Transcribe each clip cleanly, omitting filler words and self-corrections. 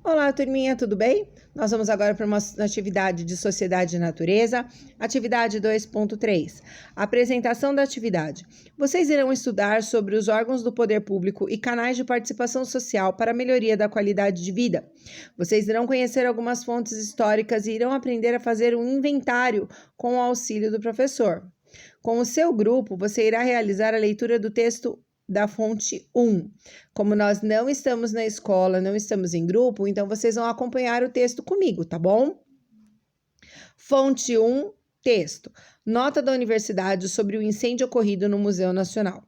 Olá, turminha, tudo bem? Nós vamos agora para uma atividade de Sociedade e Natureza, atividade 2.3. Apresentação da atividade. Vocês irão estudar sobre os órgãos do poder público e canais de participação social para a melhoria da qualidade de vida. Vocês irão conhecer algumas fontes históricas e irão aprender a fazer um inventário com o auxílio do professor. Com o seu grupo, você irá realizar a leitura do texto da fonte 1. Como nós não estamos na escola, não estamos em grupo, então vocês vão acompanhar o texto comigo, tá bom? Fonte 1, texto. Nota da universidade sobre o incêndio ocorrido no Museu Nacional.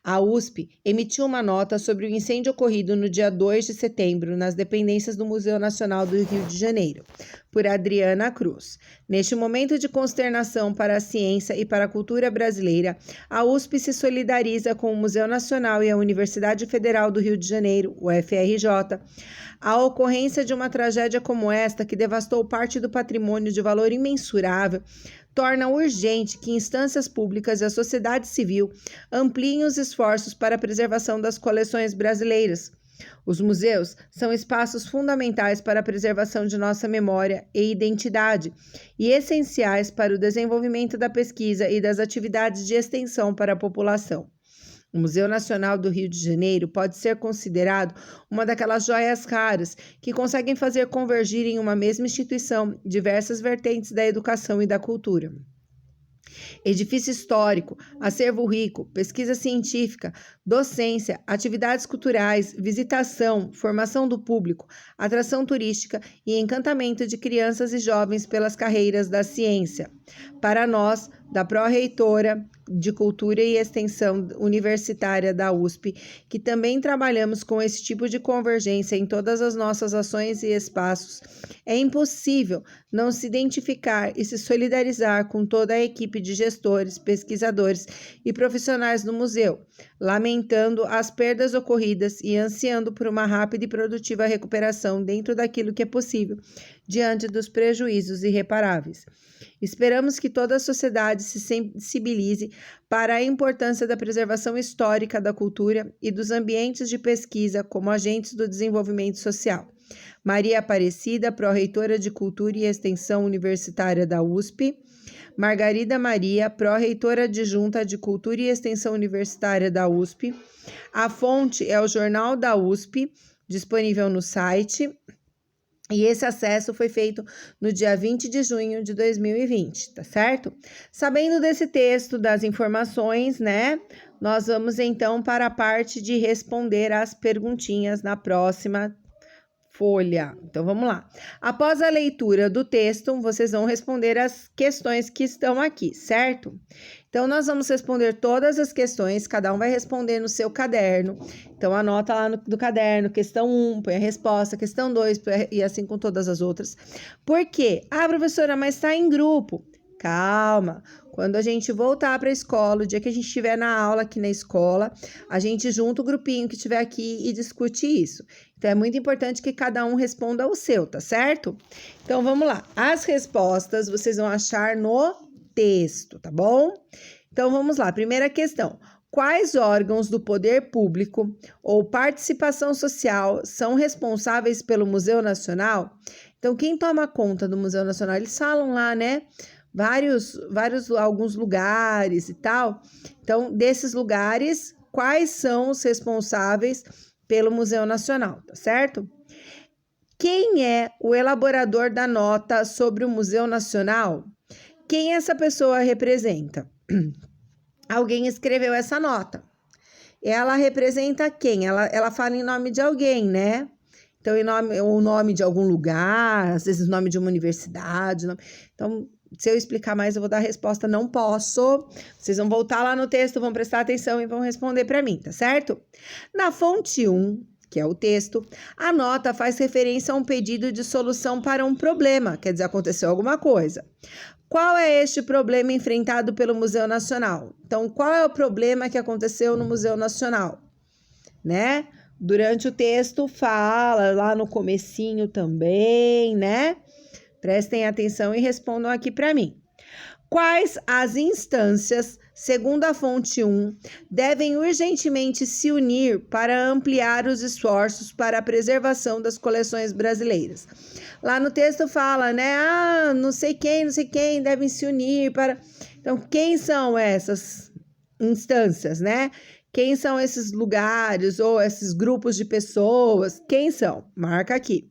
A USP emitiu uma nota sobre o incêndio ocorrido no dia 2 de setembro nas dependências do Museu Nacional do Rio de Janeiro, por Adriana Cruz. Neste momento de consternação para a ciência e para a cultura brasileira, a USP se solidariza com o Museu Nacional e a Universidade Federal do Rio de Janeiro, UFRJ. A ocorrência de uma tragédia como esta, que devastou parte do patrimônio de valor imensurável, torna urgente que instâncias públicas e a sociedade civil ampliem os esforços para a preservação das coleções brasileiras. Os museus são espaços fundamentais para a preservação de nossa memória e identidade e essenciais para o desenvolvimento da pesquisa e das atividades de extensão para a população. O Museu Nacional do Rio de Janeiro pode ser considerado uma daquelas joias raras que conseguem fazer convergir em uma mesma instituição diversas vertentes da educação e da cultura. Edifício histórico, acervo rico, pesquisa científica, docência, atividades culturais, visitação, formação do público, atração turística e encantamento de crianças e jovens pelas carreiras da ciência. Para nós, da Pró-Reitora de Cultura e Extensão Universitária da USP, que também trabalhamos com esse tipo de convergência em todas as nossas ações e espaços, é impossível não se identificar e se solidarizar com toda a equipe de gestores, pesquisadores e profissionais do museu, lamentando as perdas ocorridas e ansiando por uma rápida e produtiva recuperação dentro daquilo que é possível, diante dos prejuízos irreparáveis. Esperamos que toda a sociedade se sensibilize para a importância da preservação histórica da cultura e dos ambientes de pesquisa como agentes do desenvolvimento social. Maria Aparecida, Pró-Reitora de Cultura e Extensão Universitária da USP. Margarida Maria, Pró-Reitora Adjunta de Cultura e Extensão Universitária da USP. A fonte é o Jornal da USP, disponível no site. E esse acesso foi feito no dia 20 de junho de 2020, tá certo? Sabendo desse texto, das informações, né? Nós vamos então para a parte de responder as perguntinhas na próxima folha. Então, vamos lá. Após a leitura do texto, vocês vão responder as questões que estão aqui, certo? Então, nós vamos responder todas as questões, cada um vai responder no seu caderno. Então, anota lá no caderno, questão 1, põe a resposta, questão 2, e assim com todas as outras. Por quê? Ah, professora, mas está em grupo. Calma, quando a gente voltar para a escola, o dia que a gente estiver na aula aqui na escola, a gente junta o grupinho que estiver aqui e discute isso. Então, é muito importante que cada um responda o seu, tá certo? Então, vamos lá. As respostas vocês vão achar no texto, tá bom? Então, vamos lá. Primeira questão. Quais órgãos do poder público ou participação social são responsáveis pelo Museu Nacional? Então, quem toma conta do Museu Nacional? Eles falam lá, né? Alguns lugares e tal. Então, desses lugares, quais são os responsáveis pelo Museu Nacional, tá certo? Quem é o elaborador da nota sobre o Museu Nacional? Quem essa pessoa representa? Alguém escreveu essa nota. Ela representa quem? Ela fala em nome de alguém, né? Então, o nome de algum lugar, às vezes o nome de uma universidade. Então, se eu explicar mais, eu vou dar a resposta, não posso. Vocês vão voltar lá no texto, vão prestar atenção e vão responder para mim, tá certo? Na fonte 1, que é o texto, a nota faz referência a um pedido de solução para um problema, quer dizer, aconteceu alguma coisa. Qual é este problema enfrentado pelo Museu Nacional? Então, qual é o problema que aconteceu no Museu Nacional? Né? Durante o texto fala, lá no comecinho também, né? Prestem atenção e respondam aqui para mim. Quais as instâncias segundo a fonte 1, devem urgentemente se unir para ampliar os esforços para a preservação das coleções brasileiras. Lá no texto fala, né? Não sei quem devem se unir para... Então, quem são essas instâncias, né? Quem são esses lugares ou esses grupos de pessoas? Quem são? Marca aqui.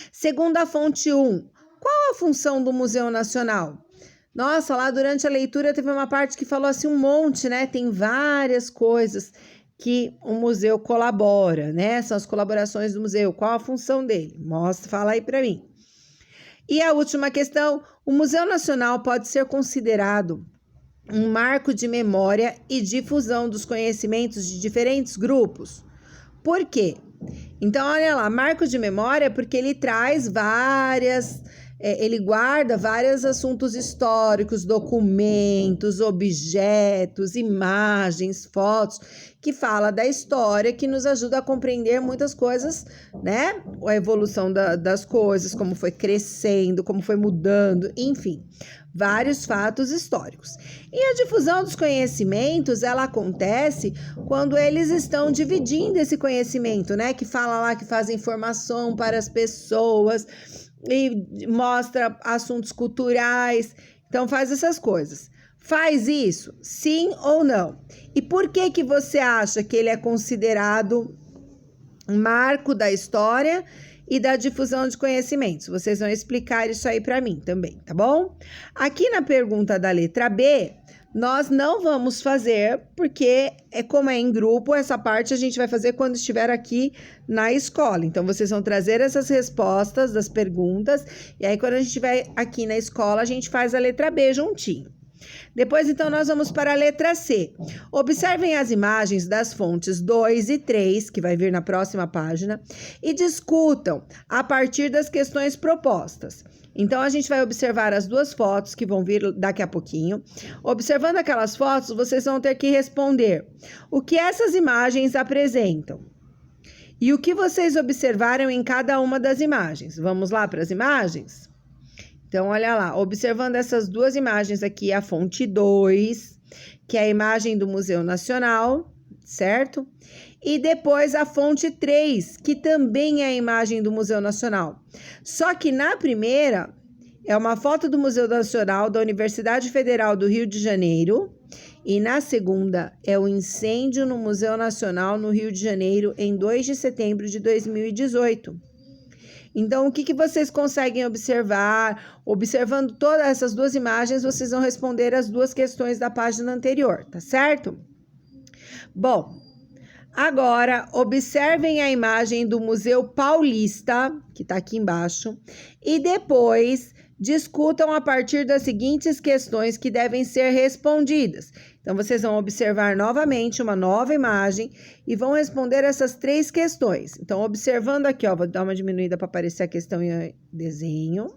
Segundo a fonte 1, qual a função do Museu Nacional? Nossa, lá durante a leitura teve uma parte que falou assim um monte, né? Tem várias coisas que o museu colabora, né? São as colaborações do museu. Qual a função dele? Fala aí para mim. E a última questão, o Museu Nacional pode ser considerado um marco de memória e difusão dos conhecimentos de diferentes grupos. Por quê? Então, olha lá, marco de memória porque ele traz ele guarda vários assuntos históricos, documentos, objetos, imagens, fotos, que fala da história, que nos ajuda a compreender muitas coisas, né? A evolução das coisas, como foi crescendo, como foi mudando, enfim, vários fatos históricos. E a difusão dos conhecimentos, ela acontece quando eles estão dividindo esse conhecimento, né? Que fala lá que faz informação para as pessoas e mostra assuntos culturais. Então, faz essas coisas. Faz isso? Sim ou não? E por que você acha que ele é considerado um marco da história e da difusão de conhecimentos? Vocês vão explicar isso aí para mim também, tá bom? Aqui na pergunta da letra B, nós não vamos fazer, porque como é em grupo, essa parte a gente vai fazer quando estiver aqui na escola. Então, vocês vão trazer essas respostas das perguntas, e aí quando a gente estiver aqui na escola, a gente faz a letra B juntinho. Depois, então, nós vamos para a letra C. Observem as imagens das fontes 2 e 3, que vai vir na próxima página, e discutam a partir das questões propostas. Então, a gente vai observar as duas fotos que vão vir daqui a pouquinho. Observando aquelas fotos, vocês vão ter que responder o que essas imagens apresentam e o que vocês observaram em cada uma das imagens. Vamos lá para as imagens? Então, olha lá, observando essas duas imagens aqui, a fonte 2, que é a imagem do Museu Nacional, certo? E depois a fonte 3, que também é a imagem do Museu Nacional. Só que na primeira é uma foto do Museu Nacional da Universidade Federal do Rio de Janeiro e na segunda é o incêndio no Museu Nacional no Rio de Janeiro em 2 de setembro de 2018. Então, o que vocês conseguem observar? Observando todas essas duas imagens, vocês vão responder as duas questões da página anterior, tá certo? Bom, agora observem a imagem do Museu Paulista, que tá aqui embaixo, e depois discutam a partir das seguintes questões que devem ser respondidas. Então, vocês vão observar novamente uma nova imagem e vão responder essas 3 questões. Então, observando aqui, ó, vou dar uma diminuída para aparecer a questão em desenho.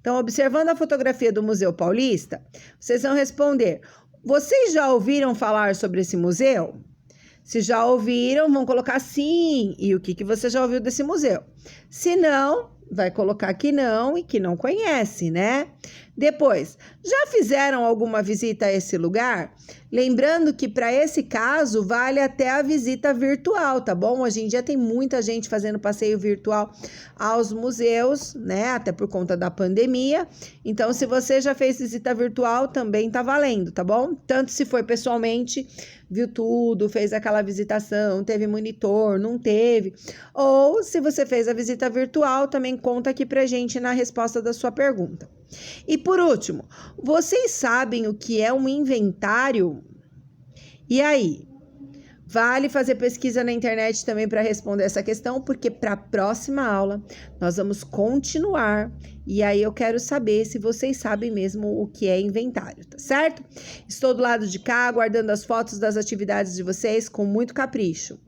Então, observando a fotografia do Museu Paulista, vocês vão responder: vocês já ouviram falar sobre esse museu? Se já ouviram, vão colocar sim. E o que você já ouviu desse museu? Se não, vai colocar que não e que não conhece, né? Depois, já fizeram alguma visita a esse lugar? Lembrando que para esse caso vale até a visita virtual, tá bom? Hoje em dia tem muita gente fazendo passeio virtual aos museus, né? Até por conta da pandemia. Então, se você já fez visita virtual, também tá valendo, tá bom? Tanto se foi pessoalmente, viu tudo, fez aquela visitação, teve monitor, não teve. Ou se você fez a visita virtual, também conta aqui pra gente na resposta da sua pergunta. E por último, vocês sabem o que é um inventário? E aí? Vale fazer pesquisa na internet também para responder essa questão, porque para a próxima aula nós vamos continuar. E aí eu quero saber se vocês sabem mesmo o que é inventário, tá certo? Estou do lado de cá, aguardando as fotos das atividades de vocês com muito capricho.